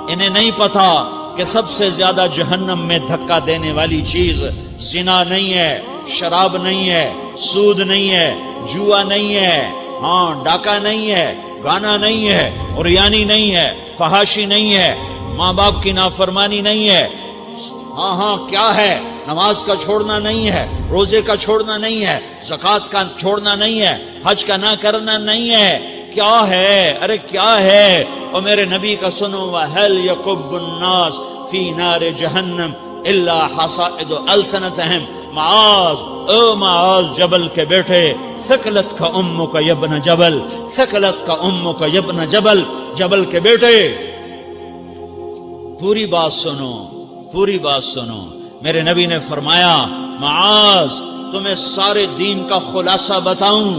انہیں نہیں پتا کہ سب سے زیادہ جہنم میں دھکا دینے والی چیز زنا نہیں ہے، شراب نہیں ہے، سود نہیں ہے، جوا نہیں ہے، ہاں ڈاکہ نہیں ہے، گانا نہیں ہے، عریانی نہیں ہے، فحاشی نہیں ہے، ماں باپ کی نافرمانی نہیں ہے، ہاں کیا ہے، نماز کا چھوڑنا نہیں ہے، روزے کا چھوڑنا نہیں ہے، زکوٰۃ کا چھوڑنا نہیں ہے، حج کا نہ کرنا نہیں ہے، کیا ہے؟ ارے کیا ہے؟ اور میرے نبی کا سنو، وَهَلْ يَكُبُّ النَّاسُ فِي نَارِ جَهَنَّمَ إِلَّا حَصَائِدُ أَلْسِنَتِهِمْ معاذ، او معاذ جبل کے بیٹے، ثقلت کا امک یبن جبل، ثقلت کا امک یبن جبل، جبل کے بیٹے پوری بات سنو، پوری بات سنو۔ میرے نبی نے فرمایا، معاذ تمہیں سارے دین کا خلاصہ بتاؤں،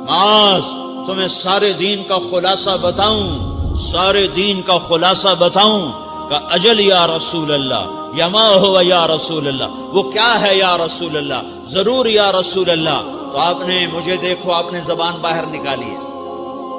معاذ تمہیں سارے دین کا خلاصہ بتاؤں، سارے دین کا خلاصہ بتاؤں؟ کہ اجل یا رسول اللہ، یا ما ہوا یا رسول اللہ، وہ کیا ہے یا رسول اللہ؟ ضرور یا رسول اللہ۔ تو آپ نے مجھے دیکھو، آپ نے زبان باہر نکالی ہے،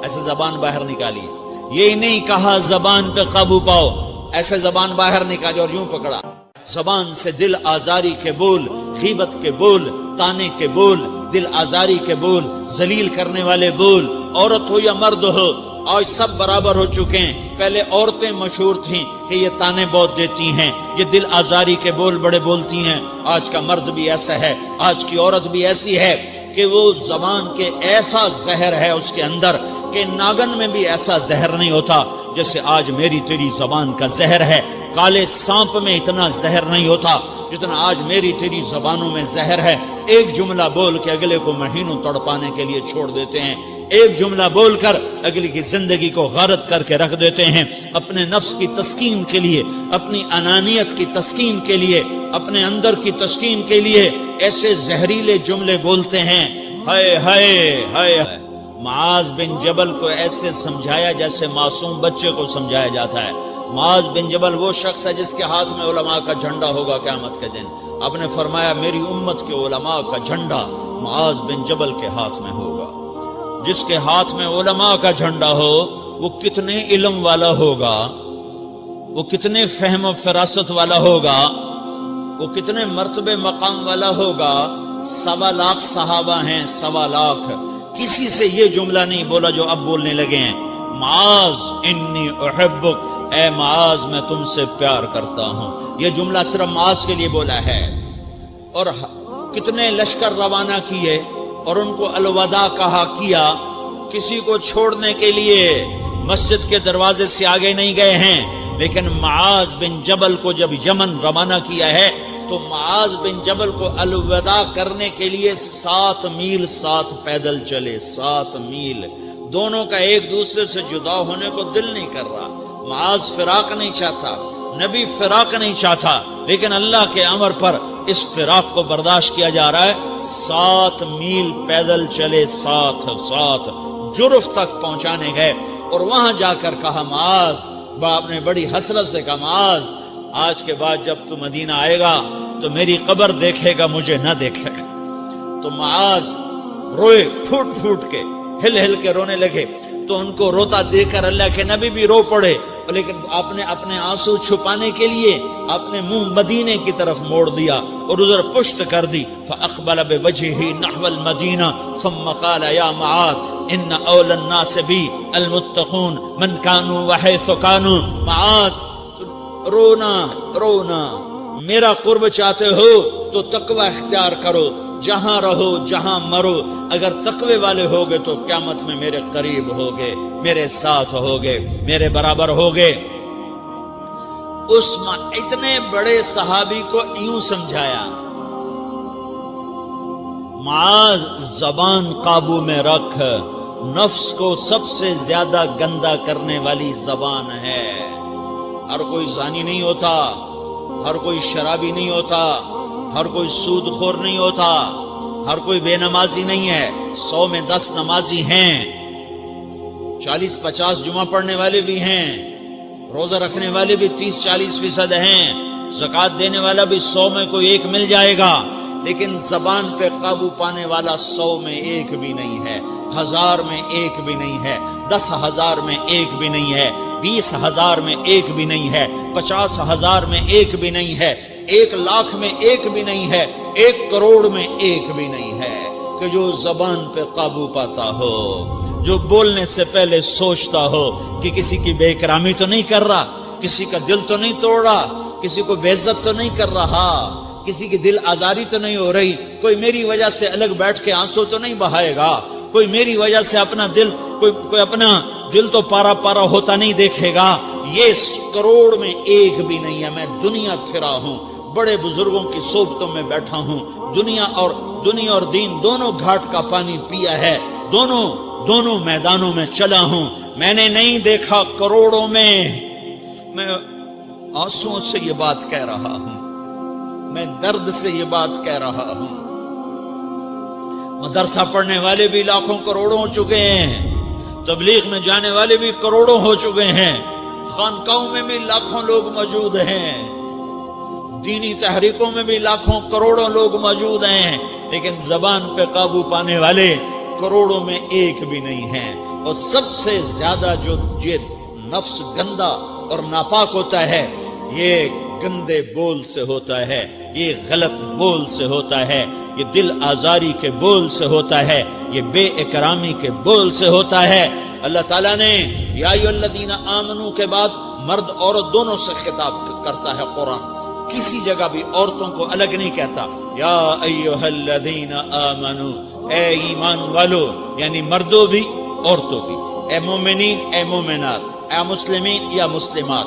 ایسے زبان باہر نکالی ہے، یہ نہیں کہا زبان پہ قابو پاؤ، ایسے زبان باہر نکالی اور یوں پکڑا۔ زبان سے دل آزاری کے بول، غیبت کے بول، تانے کے بول، دل آزاری کے بول، ذلیل کرنے والے بول، عورت ہو یا مرد ہو، آج سب برابر ہو چکے ہیں۔ پہلے عورتیں مشہور تھیں کہ یہ تانے بہت دیتی ہیں، یہ دل آزاری کے بول بڑے بولتی ہیں، آج کا مرد بھی ایسا ہے، آج کی عورت بھی ایسی ہے کہ وہ زبان کے ایسا زہر ہے اس کے اندر کہ ناگن میں بھی ایسا زہر نہیں ہوتا جیسے آج میری تیری زبان کا زہر ہے۔ کالے سانپ میں اتنا زہر نہیں ہوتا جتنا آج میری تیری زبانوں میں زہر ہے۔ ایک جملہ بول کے اگلے کو مہینوں تڑپانے کے لیے چھوڑ دیتے ہیں، ایک جملہ بول کر اگلی کی زندگی کو غارت کر کے رکھ دیتے ہیں، اپنے نفس کی تسکین کے لیے، اپنی انانیت کی تسکین کے لیے، اپنے اندر کی تسکین کے لیے ایسے زہریلے جملے بولتے ہیں۔ ہائے ہائے ہائے۔ معاذ بن جبل کو ایسے سمجھایا جیسے معصوم بچے کو سمجھایا جاتا ہے۔ معاذ بن جبل وہ شخص ہے جس کے ہاتھ میں علماء کا جھنڈا ہوگا قیامت کے دن۔ آپ نے فرمایا میری امت کے علماء کا جھنڈا معاذ بن جبل کے ہاتھ میں ہوگا۔ جس کے ہاتھ میں علماء کا جھنڈا ہو وہ کتنے علم والا ہوگا، وہ کتنے فہم و فراست والا ہوگا، وہ کتنے مرتبے مقام والا ہوگا۔ 1.25 لاکھ صحابہ ہیں، 1.25 لاکھ، کسی سے یہ جملہ نہیں بولا جو اب بولنے لگے ہیں۔ معاذ انی احبک، اے معاذ میں تم سے پیار کرتا ہوں، یہ جملہ صرف معاذ کے لیے بولا ہے۔ اور کتنے لشکر روانہ کیے اور ان کو الوداع کہا کیا، کسی کو چھوڑنے کے لیے مسجد کے دروازے سے آگے نہیں گئے ہیں، لیکن معاذ بن جبل کو جب یمن روانہ کیا ہے تو معاذ بن جبل کو الوداع کرنے کے لیے 7 میل 7 پیدل چلے، 7 میل۔ دونوں کا ایک دوسرے سے جدا ہونے کو دل نہیں کر رہا۔ معاذ فراق نہیں چاہتا، نبی فراق نہیں چاہتا، لیکن اللہ کے امر پر اس فراق کو برداشت کیا جا رہا ہے۔ 7 میل پیدل چلے، 7 جرف تک پہنچانے گئے اور وہاں جا کر کہا معاذ، باپ نے بڑی حسرت سے کہا معاذ آج کے بعد جب تو مدینہ آئے گا تو میری قبر دیکھے گا، مجھے نہ دیکھے گا۔ تو معاذ روئے، پھوٹ پھوٹ کے، ہل ہل کے رونے لگے۔ تو ان کو روتا دیکھ کر اللہ کے نبی بھی رو پڑے، لیکن آپ نے اپنے آنسو چھپانے کے لیے اپنے منہ مدینے کی طرف موڑ دیا اور ادھر پشت کر دی۔ فاقبل بوجهه نحو المدینہ ثم قال یا معاذ ان اول الناس بی المتقون من كانوا وحيث كانوا۔ معاذ رونا، میرا قرب چاہتے ہو تو تقوی اختیار کرو، جہاں رہو جہاں مرو، اگر تقوی والے ہوگے تو قیامت میں میرے قریب ہوگے، میرے ساتھ ہوگے، میرے برابر ہوگے۔ اس اتنے بڑے صحابی کو یوں سمجھایا، معاذ زبان قابو میں رکھ، نفس کو سب سے زیادہ گندا کرنے والی زبان ہے۔ ہر کوئی زانی نہیں ہوتا، ہر کوئی شرابی نہیں ہوتا، ہر کوئی سود خور نہیں ہوتا، ہر کوئی بے نمازی نہیں ہے۔ 100 میں 10 نمازی ہیں، 40-50 جمعہ پڑھنے والے بھی ہیں، روزہ رکھنے والے بھی 30-40% ہیں، زکوٰۃ دینے والا بھی 100 میں کوئی ایک مل جائے گا، لیکن زبان پہ قابو پانے والا 100 میں ایک بھی نہیں ہے، 1000 میں ایک بھی نہیں ہے، 10,000 میں ایک بھی نہیں ہے۔ 20,000 میں ایک بھی نہیں ہے، 50,000 میں ایک بھی نہیں ہے، 1,00,000 میں ایک بھی نہیں ہے، 1 کروڑ میں ایک بھی نہیں ہے کہ جو زبان پہ قابو پاتا ہو، جو بولنے سے پہلے سوچتا ہو کہ کسی کی بے اکرامی تو نہیں کر رہا، کسی کا دل تو نہیں توڑ رہا، کسی کو بے عزت تو نہیں کر رہا، کسی کی دل آزاری تو نہیں ہو رہی، کوئی میری وجہ سے الگ بیٹھ کے آنسو تو نہیں بہائے گا، کوئی میری وجہ سے اپنا دل کوئی اپنا دل تو پارا پارا ہوتا نہیں دیکھے گا۔ یہ 1 کروڑ میں ایک بھی نہیں ہے۔ میں دنیا پھرا ہوں، بڑے بزرگوں کی صحبتوں میں بیٹھا ہوں، دنیا اور دین دونوں گھاٹ کا پانی پیا ہے، دونوں میدانوں میں چلا ہوں، میں نے نہیں دیکھا کروڑوں میں۔ میں آنسوؤں سے یہ بات کہہ رہا ہوں، میں درد سے یہ بات کہہ رہا ہوں۔ مدرسہ پڑھنے والے بھی لاکھوں کروڑوں ہو چکے ہیں، تبلیغ میں جانے والے بھی کروڑوں ہو چکے ہیں، خانقاہوں میں بھی لاکھوں لوگ موجود ہیں، دینی تحریکوں میں بھی لاکھوں کروڑوں لوگ موجود ہیں، لیکن زبان پہ قابو پانے والے کروڑوں میں ایک بھی نہیں ہیں۔ اور سب سے زیادہ جو یہ نفس گندا اور ناپاک ہوتا ہے، یہ گندے بول سے ہوتا ہے، یہ غلط بول سے ہوتا ہے، یہ دل آزاری کے بول سے ہوتا ہے، یہ بے اکرامی کے بول سے ہوتا ہے۔ اللہ تعالیٰ نے یا ایھا الذین آمنو کے بعد مرد عورت دونوں سے خطاب کرتا ہے قرآن، کسی جگہ بھی عورتوں کو الگ نہیں کہتا۔ یا ایھا الذین آمنو، اے ایمان والو، یعنی مردوں بھی عورتوں بھی، اے مومنین اے مومنات، اے مسلمین یا مسلمات،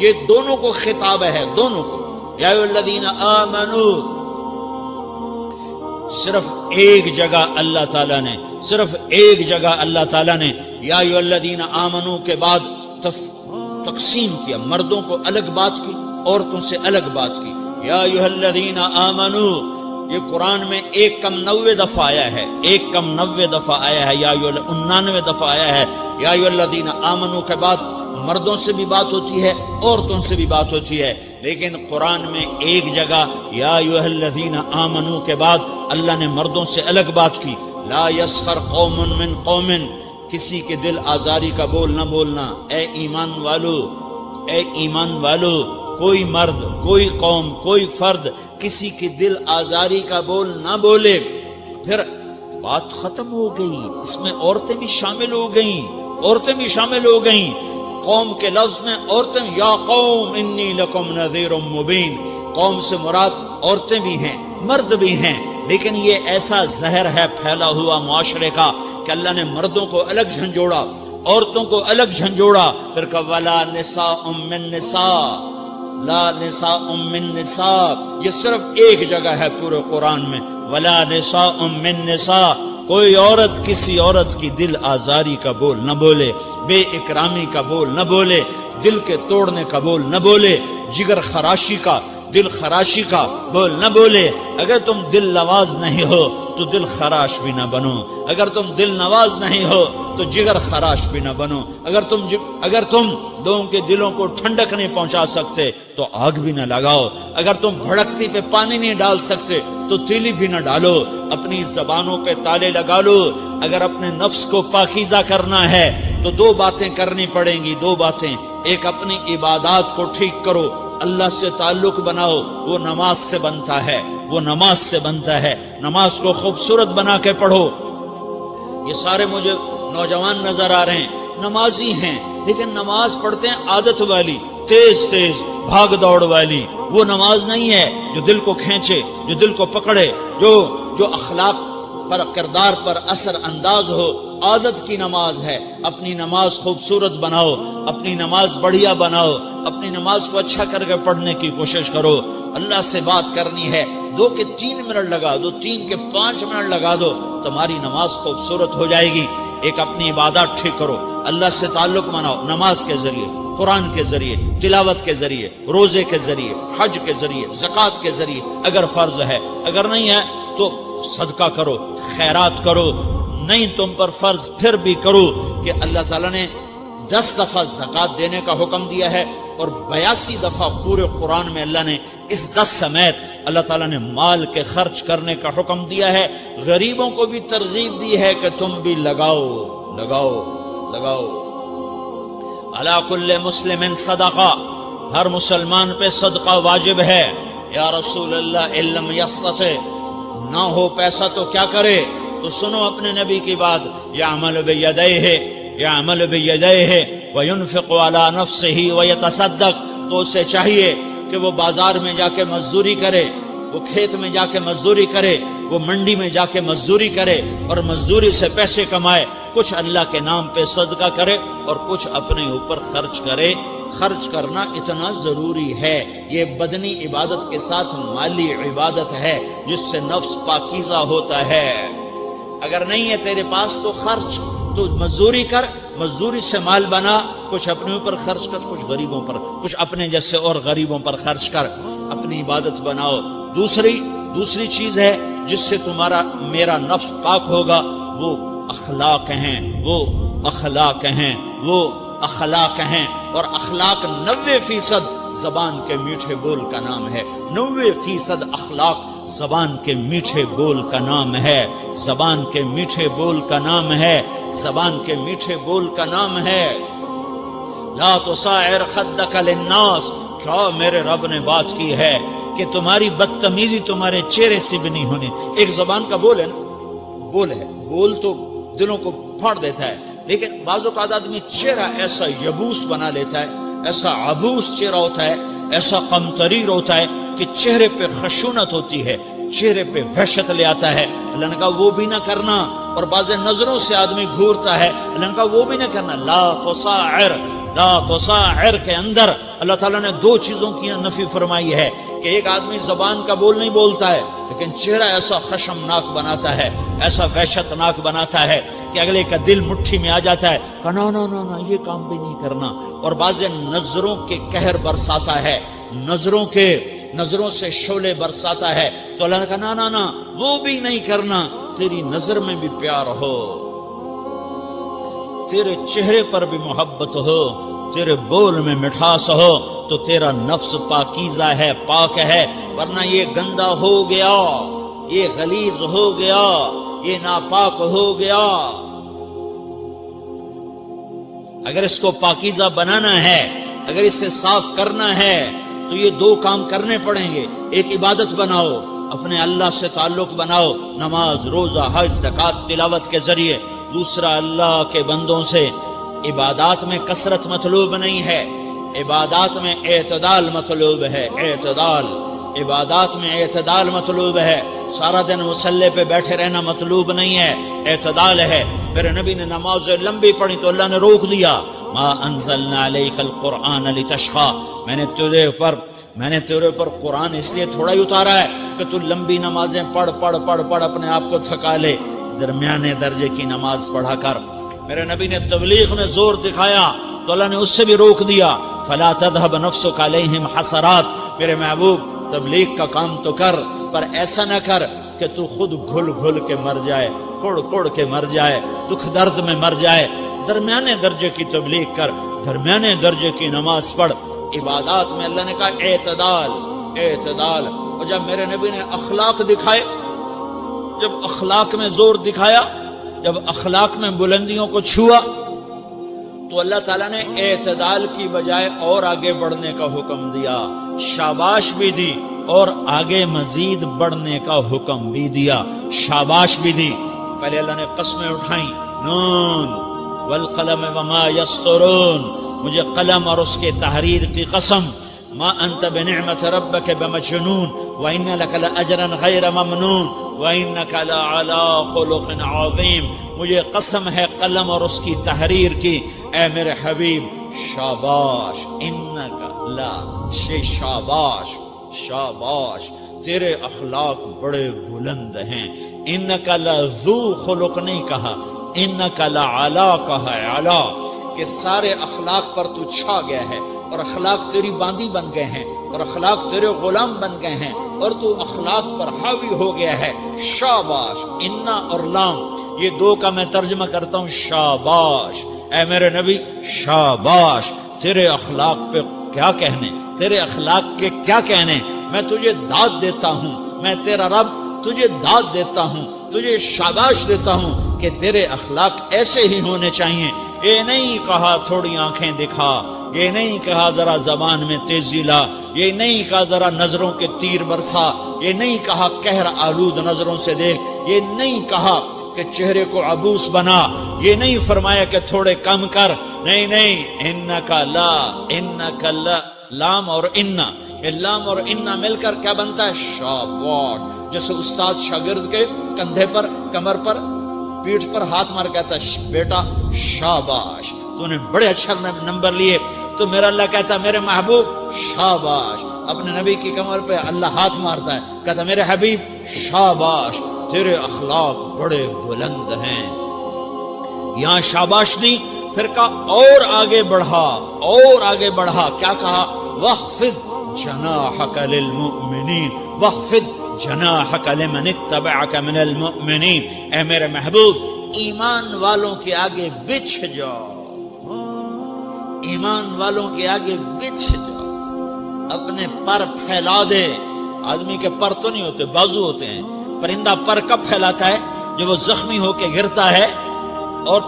یہ دونوں کو خطاب ہے، دونوں کو۔ یا ایھا الذین آمنو، صرف ایک جگہ اللہ تعالیٰ نے یا ایھا الذین آمنو کے بعد تقسیم کیا، مردوں کو الگ بات کی، عورتوں سے الگ بات کی۔ یا ایھا الذین آمنو، یہ قرآن میں 1 دفعہ آیا ہے، 1 دفعہ آیا ہے، یا 99 دفعہ آیا ہے۔ یا ایھا الذین آمنو کے بعد مردوں سے بھی بات ہوتی ہے، عورتوں سے بھی بات ہوتی ہے، لیکن قرآن میں ایک جگہ یا ایھا الذین آمنو کے بعد اللہ نے مردوں سے الگ بات کی۔ لا یسخر قوم من قوم، کسی کے دل آزاری کا بول نہ بولنا۔ اے ایمان والو، کوئی مرد، کوئی قوم، کوئی فرد کسی کی دل آزاری کا بول نہ بولے۔ پھر بات ختم ہو گئی، اس میں عورتیں بھی شامل ہو گئیں، قوم کے لفظ میں عورتیں، یا قوم انی لکم نذیر مبین، قوم سے مراد عورتیں بھی ہیں، مرد بھی ہیں، لیکن یہ ایسا زہر ہے پھیلا ہوا معاشرے کا کہ اللہ نے مردوں کو الگ جھنجھوڑا، عورتوں کو الگ جھنجھوڑا، پھر کہا ولا نساء من نساء، لا نساء من نساء، یہ صرف ایک جگہ ہے پورے قرآن میں، ولا نساء من نساء، کوئی عورت کسی عورت کی دل آزاری کا بول نہ بولے، بے اکرامی کا بول نہ بولے، دل کے توڑنے کا بول نہ بولے، جگر خراشی کا، دل خراشی کا بول نہ بولے۔ اگر تم دل نواز نہیں ہو تو دل خراش بھی نہ بنو، اگر تم دل نواز نہیں ہو تو جگر خراش بھی نہ بنو، اگر تم لوگوں کے دلوں کو ٹھنڈک نہیں پہنچا سکتے تو آگ بھی نہ لگاؤ، اگر تم بھڑکتی پہ پانی نہیں ڈال سکتے تو تیلی بھی نہ ڈالو، اپنی زبانوں پہ تالے لگا لو۔ اگر اپنے نفس کو پاکیزہ کرنا ہے تو 2 باتیں کرنی پڑیں گی، 2 باتیں، ایک اپنی عبادات کو ٹھیک کرو، اللہ سے تعلق بناؤ، وہ نماز سے بنتا ہے، نماز کو خوبصورت بنا کے پڑھو۔ یہ سارے مجھے نوجوان نظر آ رہے ہیں، نمازی ہیں، لیکن نماز پڑھتے ہیں عادت والی، تیز بھاگ دوڑ والی، وہ نماز نہیں ہے جو دل کو کھینچے، جو دل کو پکڑے، جو اخلاق پر، کردار پر اثر انداز ہو۔ عادت کی نماز ہے، اپنی نماز خوبصورت بناؤ، اپنی نماز بڑھیا بناؤ، اپنی نماز کو اچھا کر کے پڑھنے کی کوشش کرو۔ اللہ سے بات کرنی ہے، 2 کے 3 منٹ لگا دو، 3 کے 5 منٹ لگا دو، تمہاری نماز خوبصورت ہو جائے گی۔ ایک اپنی عبادات ٹھیک کرو، اللہ سے تعلق بناؤ، نماز کے ذریعے، قرآن کے ذریعے، تلاوت کے ذریعے، روزے کے ذریعے، حج کے ذریعے، زکوٰۃ کے ذریعے، اگر فرض ہے، اگر نہیں ہے تو صدقہ کرو، خیرات کرو، نہیں تم پر فرض پھر بھی کرو، کہ اللہ تعالیٰ نے 10 دفعہ زکوٰۃ دینے کا حکم دیا ہے، اور 82 دفعہ پورے قرآن میں اللہ نے اس 10 سمیت اللہ تعالیٰ نے مال کے خرچ کرنے کا حکم دیا ہے۔ غریبوں کو بھی ترغیب دی ہے کہ تم بھی لگاؤ۔ علی کل مسلم صدقہ، ہر مسلمان پہ صدقہ واجب ہے۔ یا رسول اللہ ان لم یستطع، نہ ہو پیسہ تو کیا کرے؟ تو سنو اپنے نبی کی بات، یعمل بیدیہ، یعمل بیدیہ وینفق علی نفسہ ویتصدق، تو اسے چاہیے کہ وہ بازار میں جا کے مزدوری کرے، وہ کھیت میں جا کے مزدوری کرے، وہ منڈی میں جا کے مزدوری کرے اور مزدوری سے پیسے کمائے، کچھ اللہ کے نام پہ صدقہ کرے اور کچھ اپنے اوپر خرچ کرے۔ خرچ کرنا اتنا ضروری ہے، یہ بدنی عبادت کے ساتھ مالی عبادت ہے جس سے نفس پاکیزہ ہوتا ہے۔ اگر نہیں ہے تیرے پاس تو خرچ، تو مزدوری کر، مزدوری سے مال بنا، کچھ اپنے اوپر خرچ کر، کچھ غریبوں پر، کچھ اپنے جیسے اور غریبوں پر خرچ کر، اپنی عبادت بناؤ۔ دوسری چیز ہے جس سے تمہارا میرا نفس پاک ہوگا، وہ اخلاق ہیں، وہ اخلاق ہیں، وہ اخلاق ہیں۔ اور اخلاق 90% زبان کے میٹھے بول کا نام ہے، 90% اخلاق زبان کے میٹھے بول کا نام ہے، زبان کے میٹھے بول کا نام ہے، زبان کے میٹھے بول کا نام ہے۔ لا تصاعر خدک للناس، کیا میرے رب نے بات کی ہے کہ تمہاری بدتمیزی تمہارے چہرے سے بھی نہیں ہونی۔ ایک زبان کا بول ہے نا، بول ہے، بول تو دلوں کو پھاڑ دیتا ہے، لیکن بعض اوقات آدمی چہرہ ایسا یبوس بنا لیتا ہے، ایسا عبوس چہرہ ہوتا ہے، ایسا قمطریر ہوتا ہے کہ چہرے پہ خشونت ہوتی ہے، چہرے پہ وحشت لے آتا ہے۔ اللہ نے کہا وہ بھی نہ کرنا، اور بعض نظروں سے آدمی گھورتا ہے، اللہ نے کہا وہ بھی نہ کرنا۔ لا تصاعر، لا تصاعر کے اندر اللہ تعالیٰ نے 2 چیزوں کی نفی فرمائی ہے کہ ایک آدمی زبان کا بول نہیں بولتا ہے لیکن چہرہ ایسا خشمناک بناتا ہے، ایسا وحشتناک بناتا ہے کہ اگلے کا دل مٹھی میں آ جاتا ہے کہ نا نا نا نا یہ کام بھی نہیں کرنا۔ اور بعض نظروں کے قہر برساتا ہے، نظروں سے شعلے برساتا ہے، تو اللہ نے کہا نا نا نا وہ بھی نہیں کرنا۔ تیری نظر میں بھی پیار ہو، تیرے چہرے پر بھی محبت ہو، تیرے بول میں مٹھاس ہو، تو تیرا نفس پاکیزہ ہے، پاک ہے۔ ورنہ یہ گندا ہو گیا، یہ غلیظ ہو گیا، یہ ناپاک ہو گیا۔ اگر اس کو پاکیزہ بنانا ہے، اگر اسے صاف کرنا ہے تو یہ 2 کام کرنے پڑیں گے۔ ایک عبادت بناؤ، اپنے اللہ سے تعلق بناؤ، نماز، روزہ، حج، زکوٰۃ، تلاوت کے ذریعے۔ دوسرا، اللہ کے بندوں سے عبادات میں کثرت مطلوب نہیں ہے، عبادات میں اعتدال مطلوب ہے، اعتدال، عبادات میں اعتدال مطلوب ہے۔ سارا دن مصلی پہ بیٹھے رہنا مطلوب نہیں ہے، اعتدال ہے۔ میرے نبی نے نماز لمبی پڑھی تو اللہ نے روک دیا، ما انزلنا علیک القرآن لتشقی، میں نے تیرے اوپر قرآن اس لیے تھوڑا ہی اتارا ہے کہ تو لمبی نمازیں پڑھ اپنے آپ کو تھکا لے، درمیانے درجے کی نماز پڑھا کر۔ میرے نبی نے تبلیغ میں زور دکھایا تو اللہ نے اس سے بھی روک دیا، فلا تذهب نفسك علیہم حسرات، میرے محبوب تبلیغ کا کام تو کر، پر ایسا نہ کر کہ تو خود گھل کے مر جائے، کوڑ کے مر جائے، دکھ درد میں مر جائے۔ درمیانے درجے کی تبلیغ کر، درمیانے درجے کی نماز پڑھ۔ عبادات میں اللہ نے کہا اعتدال، اعتدال۔ اور جب میرے نبی نے اخلاق دکھائے، جب اخلاق میں زور دکھایا، جب اخلاق میں بلندیوں کو چھوا، تو اللہ تعالیٰ نے اعتدال کی بجائے اور آگے بڑھنے کا حکم دیا، شاباش بھی دی اور آگے مزید بڑھنے کا حکم بھی دیا، شاباش بھی دی۔ پہلے اللہ نے قسمیں اٹھائیں، نون والقلم وما یسطرون، مجھے قلم اور اس کے تحریر کی قسم، ما انت بنعمت ربک بمجنون وان لک لاجرا غیر ممنون وانک لعلی خلق عظیم، مجھے قسم ہے قلم اور اس کی تحریر کی، اے میرے حبیب شاباش، انک لا شاباش، شاباش، تیرے اخلاق بڑے بلند ہیں۔ انک لذو خلق نہیں کہا، انک لعلی کہا، علی، کہ سارے اخلاق پر تو چھا گیا ہے، اور اخلاق تیری باندی بن گئے ہیں، اور اخلاق تیرے غلام بن گئے ہیں، اور تو اخلاق پر حاوی ہو گیا ہے۔ شاباش، انا اور لام، یہ 2 کا میں ترجمہ کرتا ہوں، شاباش، اے میرے نبی شاباش، تیرے اخلاق پہ کیا کہنے، تیرے اخلاق کے کیا کہنے، میں تجھے داد دیتا ہوں، میں تیرا رب تجھے داد دیتا ہوں، تجھے شاباش دیتا ہوں کہ تیرے اخلاق ایسے ہی ہونے چاہیے. یہ نہیں کہا تھوڑی آنکھیں دکھا، یہ نہیں کہا ذرا زبان میں تیزی لا، یہ نہیں کہا ذرا نظروں کے تیر برسا، یہ نہیں کہا قہر آلود نظروں سے دیکھ، یہ نہیں کہا کہ چہرے کو عبوس بنا، یہ نہیں فرمایا کہ تھوڑے کم کر. نہیں نہیں، انکا لا لام اور انا، یہ لام اور انا مل کر کیا بنتا ہے؟ شاباش. جیسے استاد شاگرد کے کندھے پر، کمر پر، پیٹھ پر ہاتھ مار کہتا ہے بیٹا شاباش تو نے بڑے اچھا نمبر لیے. تو میرا اللہ کہتا ہے میرے محبوب شاباش. اپنے نبی کی کمر پہ اللہ ہاتھ مارتا ہے، کہتا میرے حبیب شاباش، تیرے اخلاق بڑے بلند ہیں. یہاں شاباش دی، پھر کہا اور آگے بڑھا، اور آگے بڑھا. کیا کہا؟ وَخْفِضْ جَنَاحَكَ لِلْمُؤْمِنِينَ وَخْفِضْ جَنَاحَكَ لِمَنِ اتَّبَعَكَ مِنَ الْمُؤْمِنِينَ. اے میرے محبوب، ایمان والوں کے آگے بچھ جاؤ، ایمان والوں کے آگے بچھ جاؤ، اپنے پر پھیلا دے. آدمی کے پر تو نہیں ہوتے، بازو ہوتے ہیں. پرندہ پر کب پھیلاتا ہے؟ جب وہ زخمی ہو کے گرتا ہے اور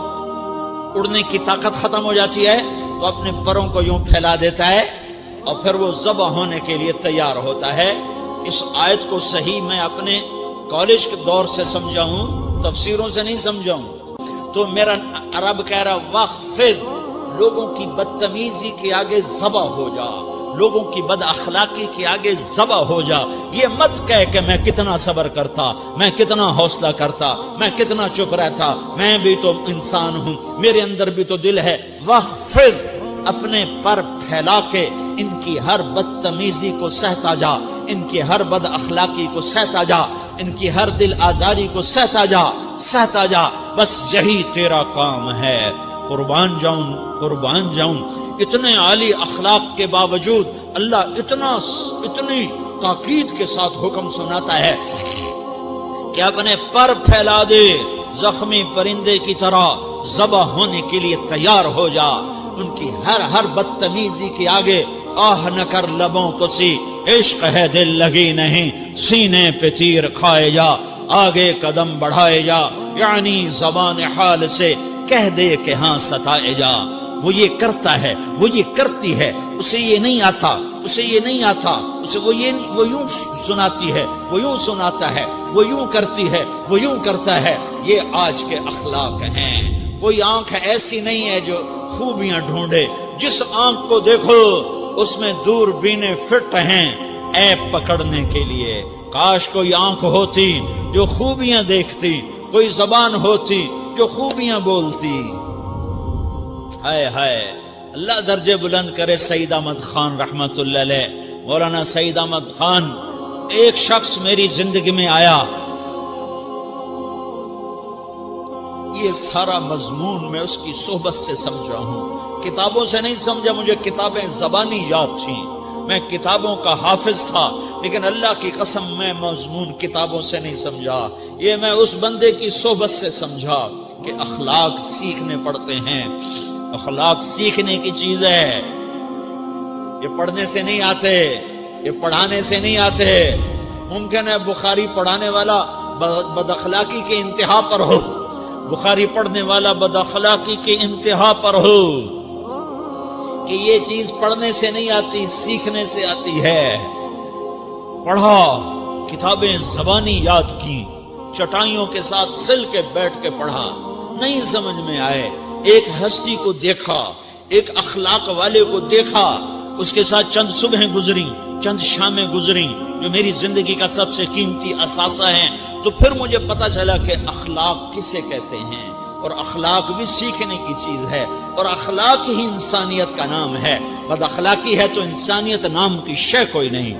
اڑنے کی طاقت ختم ہو جاتی ہے تو اپنے پروں کو یوں پھیلا دیتا ہے اور پھر وہ ذبح ہونے کے لیے تیار ہوتا ہے. اس آیت کو صحیح میں اپنے کالج کے دور سے سمجھا ہوں، تفسیروں سے نہیں سمجھا ہوں. تو میرا عرب کہہ رہا وَخْفِضْ، لوگوں کی بدتمیزی کے آگے ذبح ہو جا، لوگوں کی بد اخلاقی کے آگے ذبح ہو جا. یہ مت کہہ کہ میں کتنا صبر کرتا، میں کتنا حوصلہ کرتا، میں کتنا چپ رہتا، میں بھی تو انسان ہوں، میرے اندر بھی تو دل ہے. وَخْفِضْ، اپنے پر پھیلا کے ان کی ہر بدتمیزی کو سہتا جا، ان کی ہر بد اخلاقی کو سہتا جا، ان کی ہر دل آزاری کو سہتا جا، سہتا جا. بس یہی تیرا کام ہے. قربان جاؤں، قربان جاؤں. اتنے عالی اخلاق کے باوجود اللہ اتنی تاکید کے ساتھ حکم سناتا ہے کہ اپنے پر پھیلا دے، زخمی پرندے کی طرح ذبح ہونے کے لیے تیار ہو جا. ان کی ہر بدتمیزی کے آگے آہ نہ کر لبوں کو سی، عشق ہے دل لگی نہیں، سینے پہ تیر کھائے جا، آگے قدم بڑھائے جا. یعنی زبان حال سے کہہ دے کہ ہاں ستائے جا. وہ یہ کرتا ہے، وہ یہ کرتی ہے، اسے یہ نہیں آتا، اسے یہ نہیں آتا، اسے وہ یوں سناتی ہے، وہ یوں سناتا ہے، وہ یوں کرتی ہے، وہ یوں کرتا ہے. یہ آج کے اخلاق ہیں. کوئی آنکھ ایسی نہیں ہے جو خوبیاں ڈھونڈے. جس آنکھ کو دیکھو اس میں دور بینے فٹ ہیں عیب پکڑنے کے لیے. کاش کوئی آنکھ ہوتی جو خوبیاں دیکھتی، کوئی زبان ہوتی جو خوبیاں بولتی. ہائے ہائے، اللہ درجے بلند کرے سعید احمد خان رحمت اللہ علیہ. مولانا سعید احمد خان، ایک شخص میری زندگی میں آیا، یہ سارا مضمون میں اس کی صحبت سے سمجھا ہوں، کتابوں سے نہیں سمجھا. مجھے کتابیں زبانی یاد تھیں، میں کتابوں کا حافظ تھا، لیکن اللہ کی قسم میں مضمون کتابوں سے نہیں سمجھا. یہ میں اس بندے کی صحبت سے سمجھا کہ اخلاق سیکھنے پڑتے ہیں. اخلاق سیکھنے کی چیز ہے، یہ پڑھنے سے نہیں آتے، یہ پڑھانے سے نہیں آتے. ممکن ہے بخاری پڑھانے والا بد اخلاقی کے انتہا پر ہو، بخاری پڑھنے والا بد اخلاقی کے انتہا پر ہو، کہ یہ چیز پڑھنے سے نہیں آتی، سیکھنے سے آتی ہے. پڑھا، کتابیں زبانی یاد کی، چٹائیوں کے ساتھ سل کے بیٹھ کے پڑھا، نہیں سمجھ میں آئے، ایک ہستی کو دیکھا، ایک اخلاق والے کو دیکھا، اس کے ساتھ چند صبحیں گزری، چند شامیں گزری جو میری زندگی کا سب سے قیمتی اثاثہ ہیں. تو پھر مجھے پتا چلا کہ اخلاق کسے کہتے ہیں، اور اخلاق بھی سیکھنے کی چیز ہے، اور اخلاق ہی انسانیت کا نام ہے. بد اخلاقی ہے تو انسانیت نام کی شے کوئی نہیں.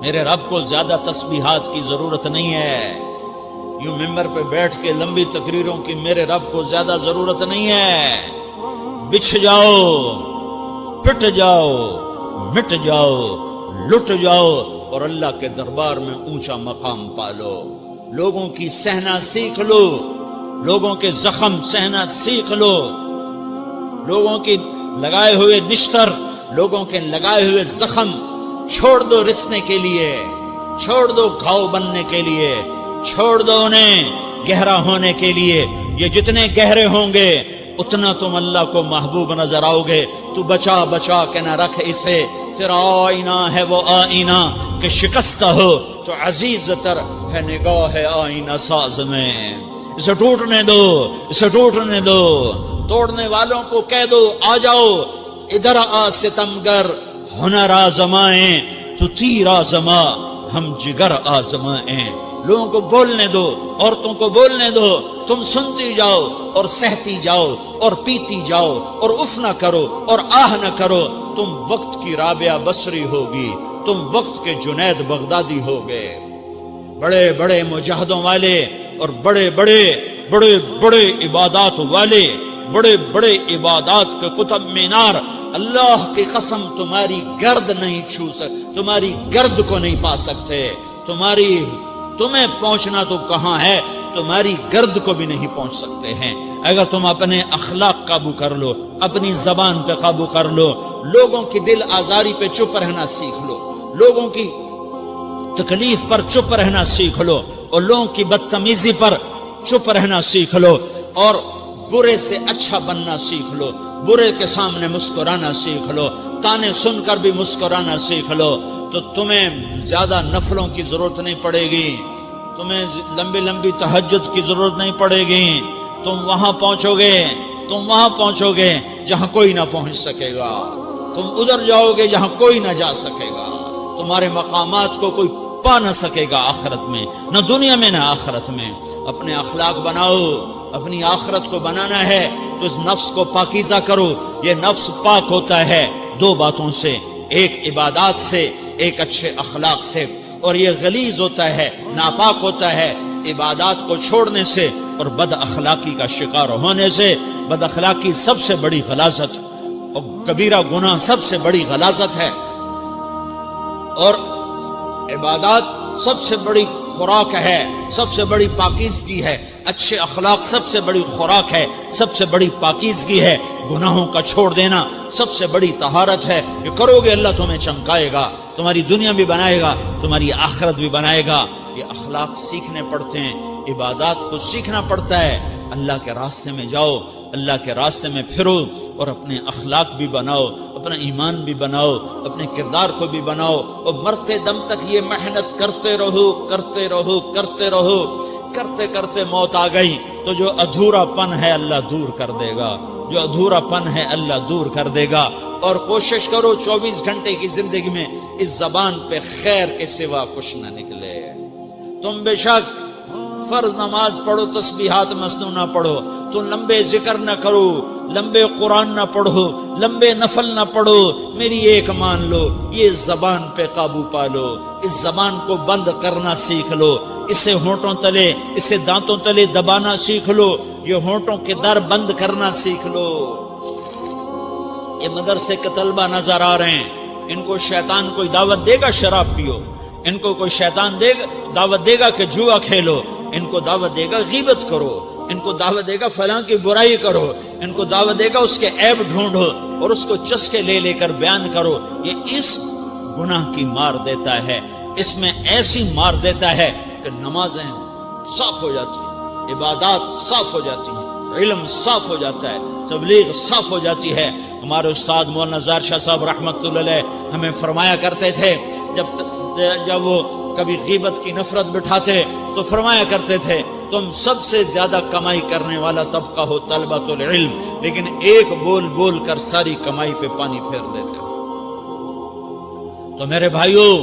میرے رب کو زیادہ تسبیحات کی ضرورت نہیں ہے، یوں ممبر پہ بیٹھ کے لمبی تقریروں کی میرے رب کو زیادہ ضرورت نہیں ہے. بچھ جاؤ، پٹ جاؤ، مٹ جاؤ، لٹ جاؤ، اور اللہ کے دربار میں اونچا مقام پالو. لوگوں کی سہنا سیکھ لو، لوگوں کے زخم سہنا سیکھ لو، لوگوں کے لگائے ہوئے نشتر، لوگوں کے لگائے ہوئے زخم چھوڑ دو رسنے کے لیے، چھوڑ دو گھاؤ بننے کے لیے، چھوڑ دو انہیں گہرا ہونے کے لیے یہ جتنے گہرے ہوں گے اتنا تم اللہ کو محبوب نظر آؤ گے. تو بچا بچا کے نہ رکھ اسے، تیرا آئینہ ہے وہ آئینہ کہ شکستہ ہو تو عزیز تر ہے نگاہ آئینہ ساز میں. اسے ٹوٹنے دو، اسے ٹوٹنے دو. توڑنے والوں کو کہہ دو آ جاؤ ادھر آ ستمگر، ہنر آزمائیں تو تیر آزما، ہم جگر آزمائیں. لوگوں کو بولنے دو، عورتوں کو بولنے دو. تم سنتی جاؤ اور سہتی جاؤ اور پیتی جاؤ اور اف نہ کرو اور آہ نہ کرو. تم وقت کی رابعہ بصری ہوگی، تم وقت کے جنید بغدادی ہوگے. بڑے بڑے مجاہدوں والے اور بڑے بڑے بڑے بڑے عبادات والے، بڑے بڑے عبادات کے قطب مینار، اللہ کی قسم تمہاری گرد نہیں چھو سکتے، تمہاری گرد کو نہیں پا سکتے. تمہیں پہنچنا تو کہاں ہے، تمہاری گرد کو بھی نہیں پہنچ سکتے ہیں. اگر تم اپنے اخلاق قابو کر لو، اپنی زبان پہ قابو کر لو، لوگوں کی دل آزاری پہ چپ رہنا سیکھ لو، لوگوں کی تکلیف پر چپ رہنا سیکھ لو، اور لوگوں کی بدتمیزی پر چپ رہنا سیکھ لو، اور برے سے اچھا بننا سیکھ لو، برے کے سامنے مسکرانا سیکھ لو، تانے سن کر بھی مسکرانا سیکھ لو، تو تمہیں زیادہ نفلوں کی ضرورت نہیں پڑے گی، تمہیں لمبی لمبی تہجد کی ضرورت نہیں پڑے گی. تم وہاں پہنچو گے جہاں کوئی نہ پہنچ سکے گا. تم ادھر جاؤ گے جہاں کوئی نہ جا سکے گا. تمہارے مقامات کو کوئی پا نہ سکے گا آخرت میں، نہ دنیا میں نہ آخرت میں. اپنے اخلاق بناؤ، اپنی آخرت کو بنانا ہے تو اس نفس کو پاکیزہ کرو. یہ نفس پاک ہوتا ہے دو باتوں سے، ایک عبادات سے، ایک اچھے اخلاق سے، اور یہ غلیظ ہوتا ہے، ناپاک ہوتا ہے عبادات کو چھوڑنے سے اور بد اخلاقی کا شکار ہونے سے. بد اخلاقی سب سے بڑی غلاظت اور کبیرہ گناہ سب سے بڑی غلاظت ہے، اور عبادات سب سے بڑی خوراک ہے، سب سے بڑی پاکیزگی ہے. اچھے اخلاق سب سے بڑی خوراک ہے، سب سے بڑی پاکیزگی ہے. گناہوں کا چھوڑ دینا سب سے بڑی طہارت ہے. یہ کرو گے اللہ تمہیں چمکائے گا، تمہاری دنیا بھی بنائے گا، تمہاری آخرت بھی بنائے گا. یہ اخلاق سیکھنے پڑتے ہیں، عبادات کو سیکھنا پڑتا ہے. اللہ کے راستے میں جاؤ، اللہ کے راستے میں پھرو، اور اپنے اخلاق بھی بناؤ، اپنا ایمان بھی بناؤ، اپنے کردار کو بھی بناؤ، اور مرتے دم تک یہ محنت کرتے رہو کرتے رہو کرتے رہو. کرتے کرتے موت آ گئی تو جو ادھورا پن ہے اللہ دور کر دے گا، جو ادھورا پن ہے اللہ دور کر دے گا. اور کوشش کرو 24 گھنٹے کی زندگی میں اس زبان پہ خیر کے سوا کچھ نہ نکلے. تم بے شک فرض نماز پڑھو، تسبیحات مسنون نہ پڑھو، تم لمبے ذکر نہ کرو، لمبے قرآن نہ پڑھو، لمبے نفل نہ پڑھو. میری ایک مان لو، یہ زبان پہ قابو پالو، اس زبان کو بند کرنا سیکھ لو، اسے ہونٹوں تلے، اسے دانتوں تلے دبانا سیکھ لو، یہ ہونٹوں کے در بند کرنا سیکھ لو. یہ مدرسے کے طلبہ نظر آ رہے ہیں، ان کو شیطان کوئی دعوت دے گا شراب پیو، ان کو کوئی شیطان دعوت دے گا کہ جوا کھیلو، ان کو دعوت دے گا غیبت کرو، ان کو دعوت دے گا فلاں کی برائی کرو، ان کو دعوت دے گا اس کے عیب ڈھونڈو اور اس کو چسکے لے لے کر بیان کرو. یہ اس گناہ کی مار دیتا ہے، اس میں ایسی مار دیتا ہے کہ نمازیں صاف ہو جاتی ہیں، عبادات صاف ہو جاتی ہیں، علم صاف ہو جاتا ہے، تبلیغ صاف ہو جاتی ہے. ہمارے استاد مولانا زار شاہ صاحب رحمۃ اللہ علیہ ہمیں فرمایا کرتے تھے، جب وہ کبھی غیبت کی نفرت بٹھاتے تو فرمایا کرتے تھے تم سب سے زیادہ کمائی کرنے والا طبقہ ہو طلبۃ العلم، لیکن ایک بول بول کر ساری کمائی پہ پانی پھیر دیتے ہو. تو میرے بھائیوں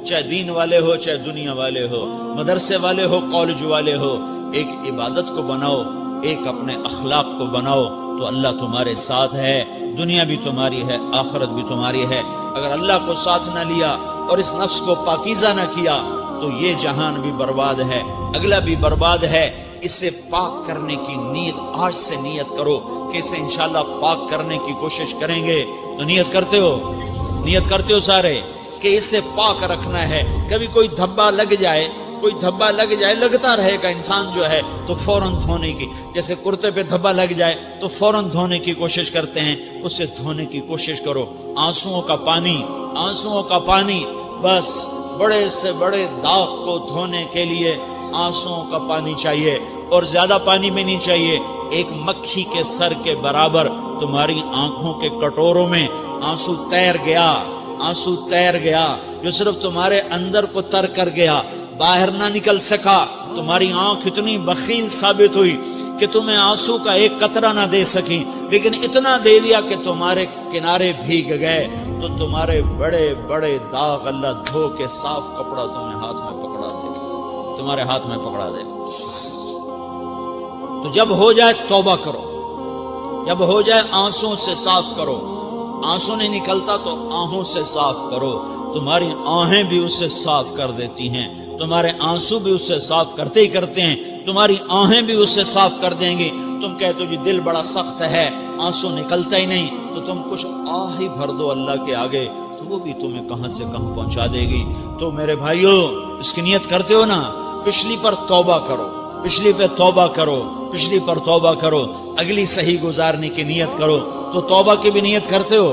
چاہے دین والے ہو، چاہے دنیا والے ہو، مدرسے والے ہو، کالج والے ہو، ایک عبادت کو بناؤ، ایک اپنے اخلاق کو بناؤ تو اللہ تمہارے ساتھ ہے. دنیا بھی تمہاری ہے، آخرت بھی تمہاری ہے. اگر اللہ کو ساتھ نہ لیا اور اس نفس کو پاکیزہ نہ کیا تو یہ جہان بھی برباد ہے، اگلا بھی برباد ہے. اسے پاک کرنے کی نیت آج سے نیت کرو کہ اسے انشاءاللہ پاک کرنے کی کوشش کریں گے. تو نیت کرتے ہو سارے کہ اسے پاک رکھنا ہے. کبھی کوئی دھبا لگ جائے لگتا رہے گا انسان جو ہے تو فوراً دھونے کی، جیسے کرتے پہ دھبا لگ جائے تو فوراً دھونے کی کوشش کرتے ہیں، اسے دھونے کی کوشش کرو. آنسوؤں کا پانی بس بڑے سے بڑے داغ کو دھونے کے لیے آنسوؤں کا پانی چاہیے، اور زیادہ پانی بھی نہیں چاہیے، ایک مکھی کے سر کے برابر تمہاری آنکھوں کے کٹوروں میں آنسو تیر گیا، آنسو تیر گیا، جو صرف تمہارے اندر کو تر کر گیا، باہر نہ نکل سکا۔ تمہاری آنکھ اتنی بخیل ثابت ہوئی کہ تمہیں آنسو کا ایک قطرہ نہ دے سکی، لیکن اتنا دے دیا کہ تمہارے کنارے بھیگ گئے، تو تمہارے بڑے بڑے داغ اللہ دھو کے صاف کپڑا تمہیں ہاتھ میں پکڑا دے گا، تمہارے ہاتھ میں پکڑا دے گا۔ تو جب ہو جائے توبہ کرو، جب ہو جائے آنسوں سے صاف کرو، آنسو نہیں نکلتا تو آہوں سے صاف کرو، تمہاری آہیں بھی اسے صاف کر دیتی ہیں، تمہارے آنسو بھی اسے صاف کرتے ہی کرتے ہیں، تمہاری آہیں بھی اسے صاف کر دیں گی۔ تم کہتے ہو جی دل بڑا سخت ہے، آنسو نکلتا ہی نہیں، تو تم کچھ آہ ہی بھر دو اللہ کے آگے، تو وہ بھی تمہیں کہاں سے کہاں پہنچا دے گی۔ تو میرے بھائیو، اس کی نیت کرتے ہو نا، پچھلی پر توبہ کرو، پچھلی پہ توبہ کرو، پچھلی پر توبہ کرو، اگلی صحیح گزارنے کی نیت کرو۔ تو توبہ کی بھی نیت کرتے ہو؟